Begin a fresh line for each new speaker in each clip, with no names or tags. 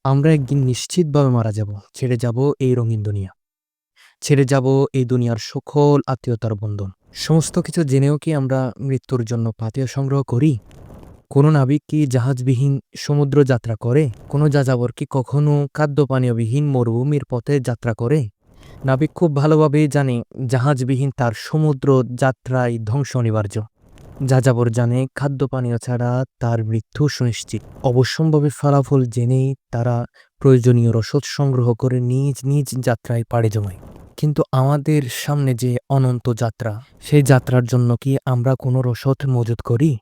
আমরা একদিন নিশ্চিতভাবে মারা যাব। ছেড়ে যাব এই রঙিন দুনিয়া। ছেড়ে যাব এই দুনিয়ার সকল আত্মীয়তার বন্ধন। সমস্ত কিছু জেনেও কি আমরা মৃত্যুর জন্য পাথেয় সংগ্রহ করি? কোনো নাবিক কি জাহাজবিহীন সমুদ্র যাত্রা করে? কোনো যাযাবর কি কখনো খাদ্য পানীয়বিহীন মরুভূমির পথে যাত্রা করে? নাবিক খুব ভালোভাবেই জানে জাহাজবিহীন তার সমুদ্র যাত্রায় ধ্বংস অনিবার্য। যাযাবর জানে খাদ্য পানীয় ছাড়া তার মৃত্যু সুনিশ্চিত। অবশ্যম্ভাবী ফলাফল জেনেই তারা প্রয়োজনীয় রসদ সংগ্রহ করে নিজ নিজ যাত্রায় পাড়ি জমায়। কিন্তু আমাদের সামনে যে অনন্ত যাত্রা, সেই যাত্রার জন্য কি আমরা কোনো রসদ মজুত করি?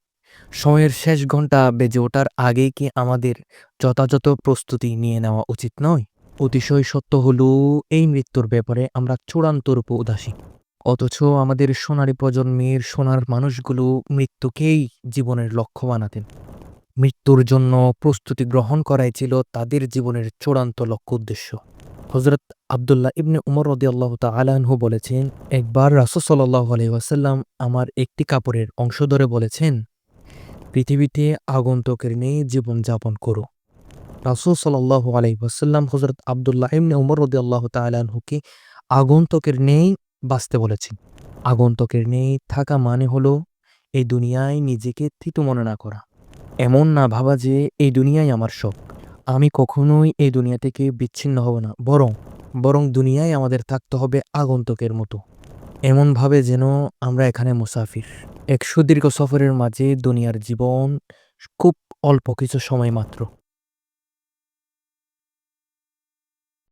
সময়ের শেষ ঘন্টা বেজে ওঠার আগেই কি আমাদের যথাযথ প্রস্তুতি নিয়ে নেওয়া উচিত নয়? অতিশয় সত্য হলো, এই মৃত্যুর ব্যাপারে আমরা চূড়ান্ত রূপে উদাসীন। অথচ আমাদের সোনালী প্রজন্মের সোনার মানুষগুলো মৃত্যুকেই জীবনের লক্ষ্য বানাতেন। মৃত্যুর জন্য প্রস্তুতি গ্রহণ করাই ছিল তাদের জীবনের চূড়ান্ত লক্ষ্য উদ্দেশ্য। হযরত আব্দুল্লাহ ইবনে উমর রাদিয়াল্লাহু তাআলা আনহু বলেছেন, একবার রাসূল সাল্লাল্লাহু আলাইহি ওয়াসাল্লাম আমার একটি কাপড়ের অংশ ধরে বলেছেন, পৃথিবীতে আগন্তুকের ন্যায় জীবনযাপন করো। রাসূল সাল্লাল্লাহু আলাইহি ওয়াসাল্লাম হযরত আব্দুল্লাহ ইবনে উমর রাদিয়াল্লাহু তাআলা আনহুকে আগন্তুকের ন্যায় বাঁচতে বলেছেন। আগন্তুকের ন্যায় থাকা মানে হলো এই দুনিয়ায় নিজেকে থিতু মনে না করা। এমন না ভাবা যে এই দুনিয়াই আমার সব। আমি কখনোই এই দুনিয়া থেকে বিচ্ছিন্ন হব না। বরং দুনিয়ায় আমাদের থাকতে হবে আগন্তুকের মতো। এমনভাবে যেন আমরা এখানে মুসাফির। এক সুদীর্ঘ সফরের মাঝে দুনিয়ার জীবন খুব অল্প কিছু সময় মাত্র।